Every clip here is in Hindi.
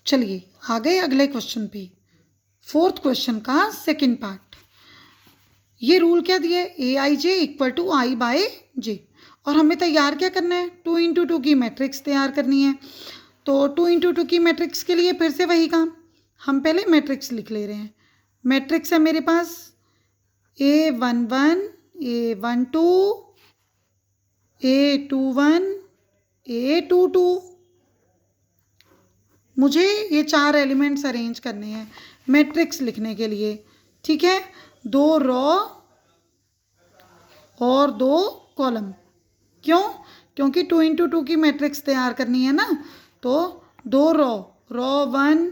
चलिए आ गए अगले क्वेश्चन पे, फोर्थ क्वेश्चन का सेकंड पार्ट। ये रूल क्या दिया है, ए आई J equal to I by J, और हमें तैयार क्या करना है, 2 × 2 की मैट्रिक्स तैयार करनी है। तो 2 × 2 की मैट्रिक्स के लिए फिर से वही काम, हम पहले मैट्रिक्स लिख ले रहे हैं। मैट्रिक्स है मेरे पास A11 A12 A21 A22। मुझे ये 4 एलिमेंट्स अरेंज करने हैं मैट्रिक्स लिखने के लिए, ठीक है। 2 रो और 2 कॉलम। क्यों? क्योंकि 2 × 2 की मैट्रिक्स तैयार करनी है ना, तो 2 रो, रो 1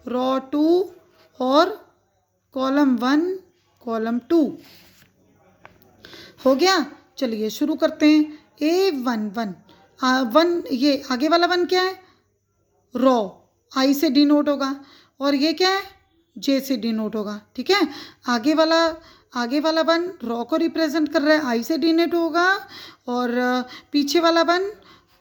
रो 2 और कॉलम 1 कॉलम 2 हो गया। चलिए शुरू करते हैं। A11 1, ये आगे वाला 1 क्या है, रो, आई से डिनोट होगा, और ये क्या है, जे से डिनोट होगा, ठीक है। आगे वाला 1 रो को रिप्रेजेंट कर रहा है, आई से डिनोट होगा, और पीछे वाला 1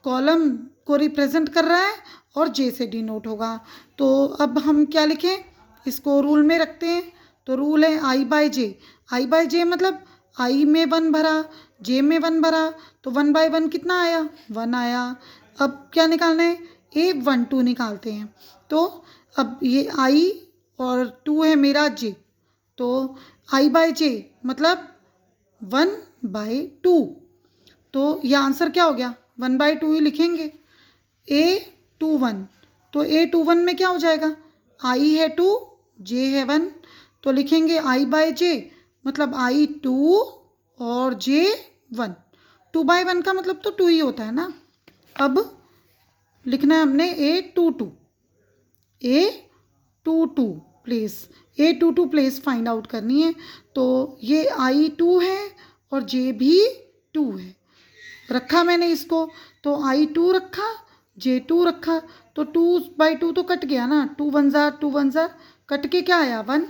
कॉलम को रिप्रेजेंट कर रहा है और जे से डिनोट होगा। तो अब हम क्या लिखें, इसको रूल में रखते हैं। तो रूल है आई by J. I by J मतलब आई में 1 भरा, जे में 1 भरा, तो 1/1 कितना आया, 1 आया। अब क्या निकालना है, A12 निकालते हैं। तो अब ये आई और 2 है मेरा जे, तो आई बाय जे मतलब 1/2। तो ये आंसर क्या हो गया, 1/2 ही लिखेंगे। A21, तो A21 में क्या हो जाएगा, आई है 2 जे है 1, तो लिखेंगे आई बाय जे मतलब आई 2 और जे 1। 2/1 का मतलब तो 2 ही होता है ना। अब लिखना है हमने A22 प्लेस फाइंड आउट करनी है। तो ये I2 है और J भी 2 है, रखा मैंने इसको। तो I2 रखा, J2 रखा, तो 2/2 तो कट गया ना, 2 1 ज़ा कट के क्या आया, 1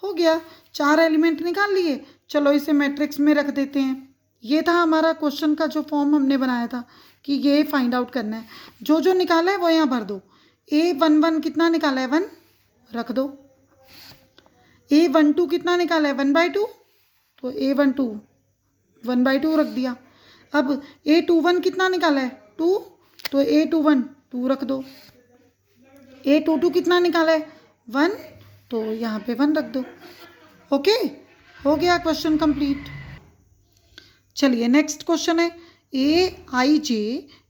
हो गया। 4 एलिमेंट निकाल लिए। चलो इसे मैट्रिक्स में रख देते हैं। ये था हमारा क्वेश्चन का जो फॉर्म हमने बनाया था कि ये फाइंड आउट करना है। जो जो निकाला है वो यहाँ भर दो। A11 कितना निकाला है, 1 रख दो। A12 कितना निकाला है, 1/2, तो A12 1/2 रख दिया। अब A21 कितना निकाला है, 2, तो A21 2 रख दो। A22 कितना निकाला है, 1, तो यहाँ पे 1 रख दो। ओके, हो गया क्वेश्चन कंप्लीट। चलिए नेक्स्ट क्वेश्चन है AIJ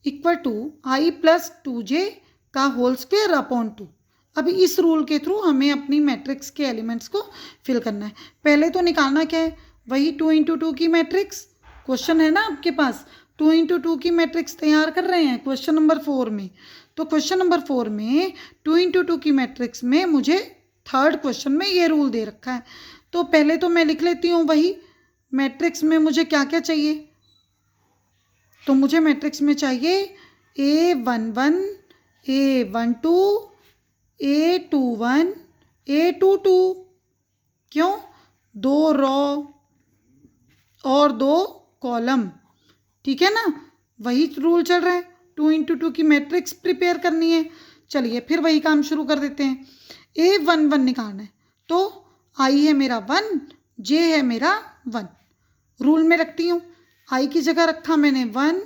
equal to I + 2J का होल स्क्वायर अपॉन 2। अभी इस रूल के थ्रू हमें अपनी मैट्रिक्स के एलिमेंट्स को फिल करना है। पहले तो निकालना क्या है, वही 2 × 2 की मैट्रिक्स। क्वेश्चन है ना आपके पास, 2 × 2 की मैट्रिक्स तैयार कर रहे हैं क्वेश्चन नंबर 4 में। तो क्वेश्चन नंबर 4 में 2 × 2 की मैट्रिक्स में मुझे थर्ड क्वेश्चन में ये रूल दे रखा है। तो पहले तो मैं लिख लेती हूँ वही मैट्रिक्स में मुझे क्या क्या चाहिए। तो मुझे मैट्रिक्स में चाहिए A11 A12 A21 A22। क्यों, 2 रो और 2 कॉलम, ठीक है ना, वही रूल चल रहा है। 2 × 2 की मैट्रिक्स प्रिपेयर करनी है। चलिए फिर वही काम शुरू कर देते हैं। A11 निकालना है, तो आई है मेरा 1, जे है मेरा 1। रूल में रखती हूँ, आई की जगह रखा मैंने 1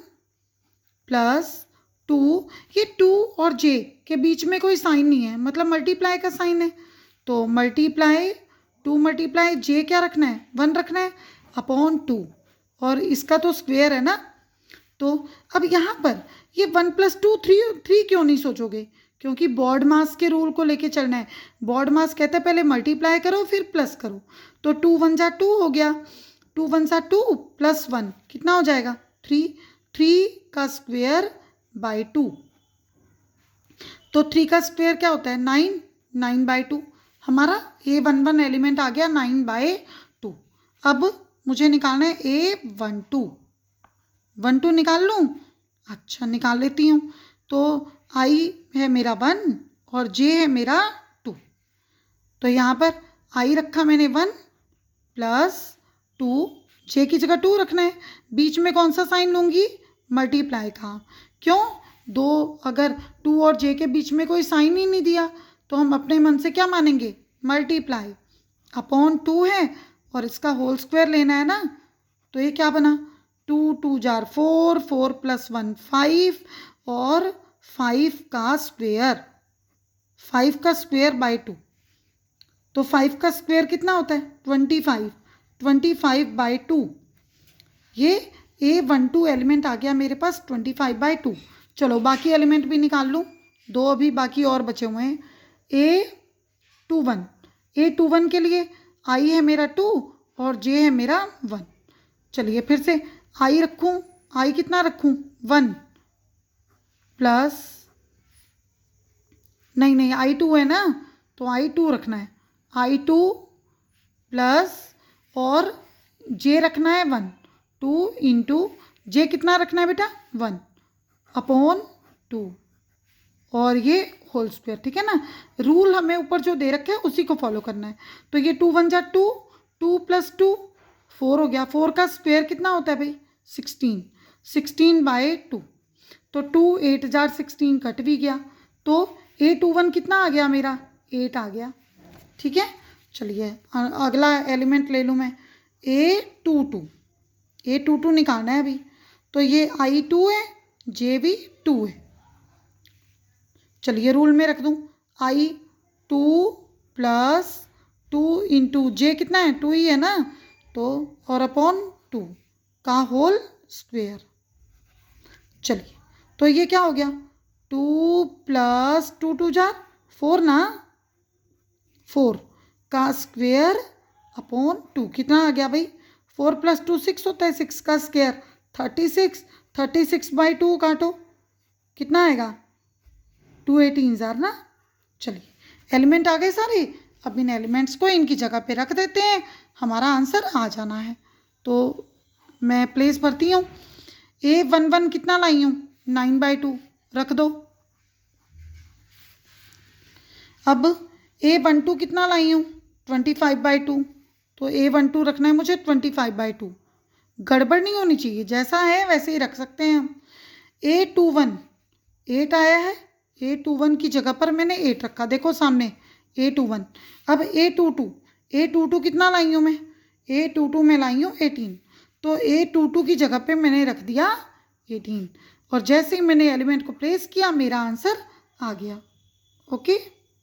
+ 2। ये 2 और जे के बीच में कोई साइन नहीं है, मतलब मल्टीप्लाई का साइन है। तो मल्टीप्लाई 2 × जे क्या रखना है, 1 रखना है अपॉन 2, और इसका तो स्क्वायर है ना। तो अब यहाँ पर ये 1 + 2 3 क्यों नहीं सोचोगे, क्योंकि बॉड मास के रूल को लेके चलना है। बॉड मास कहते हैं पहले मल्टीप्लाई करो फिर प्लस करो। तो 2 1 ज़ा 2 हो गया, 2 1 ज़ा 2 + 1 कितना हो जाएगा, 3। 3 का स्क्वायर बाय 2, तो 3 का स्क्वायर क्या होता है, 9। 9/2 हमारा A11 एलिमेंट आ गया 9/2। अब मुझे निकालना है A12। 12 निकाल लूँ, अच्छा निकाल लेती हूँ। तो I है मेरा 1 और J है मेरा 2। तो यहाँ पर I रखा मैंने 1 + 2, J की जगह 2 रखना है। बीच में कौन सा साइन लूँगी, मल्टीप्लाई का। क्यों, दो, अगर 2 और जे के बीच में कोई साइन ही नहीं दिया तो हम अपने मन से क्या मानेंगे, मल्टीप्लाई। अपॉन 2 है और इसका होल स्क्वायर लेना है ना, तो ये क्या बना, 2 2 जार 4, 4 + 1 5 और 5 का स्क्वायर, 5 का स्क्वायर बाय 2। तो 5 का स्क्वायर कितना होता है, 25, 25/2। ये A12 एलिमेंट आ गया मेरे पास 25/2। चलो बाकी एलिमेंट भी निकाल लूँ, दो अभी बाकी और बचे हुए हैं। A21 के लिए I है मेरा 2 और J है मेरा 1। चलिए फिर से I रखूँ, I कितना रखूँ, 1 प्लस, नहीं I2 है ना, तो I2 रखना है, I2 प्लस और J रखना है 1, 2 इंटू J कितना रखना है बेटा, 1 अपॉन 2 और ये होल स्क्वायर, ठीक है ना। रूल हमें ऊपर जो दे रखा है उसी को फॉलो करना है। तो ये 2 1 जा 2, 2 + 2 4 हो गया, 4 का स्क्वायर कितना होता है भाई, 16, 16/2। तो 2 8 जार 16 कट भी गया, तो A21 कितना आ गया मेरा, 8 आ गया, ठीक है। चलिए अगला एलिमेंट ले लूँ मैं, A22 निकालना है अभी। तो ये I2 है, J भी 2 है। चलिए रूल में रख दूँ, I2 प्लस 2 इंटू J कितना है, 2 ही है ना, तो और अपॉन 2 का होल स्क्वायर। चलिए तो ये क्या हो गया, 2 + 2 2 जार 4 ना, 4 का स्क्वायर अपॉन 2 कितना आ गया भाई, 4 + 2 6 होता है, 6 का स्क्वायर 36, 36/2 काटो कितना आएगा, 2 18 जार ना। चलिए एलिमेंट आ गए सारे, अब इन एलिमेंट्स को इनकी जगह पे रख देते हैं, हमारा आंसर आ जाना है। तो मैं प्लेस भरती हूँ, A11 कितना लाई हूँ, 9/2 रख दो। अब A12 कितना लाई हूँ, 25/2, तो A12 रखना है मुझे 25/2। गड़बड़ नहीं होनी चाहिए, जैसा है वैसे ही रख सकते हैं हम। A21 8 आया है, A21 की जगह पर मैंने 8 रखा, देखो सामने A21। अब A22 कितना लाई हूँ मैं, A22 में लाई हूँ 18, तो A22 की जगह पे मैंने रख दिया 18 और जैसे ही मैंने एलिमेंट को प्लेस किया मेरा आंसर आ गया। ओके।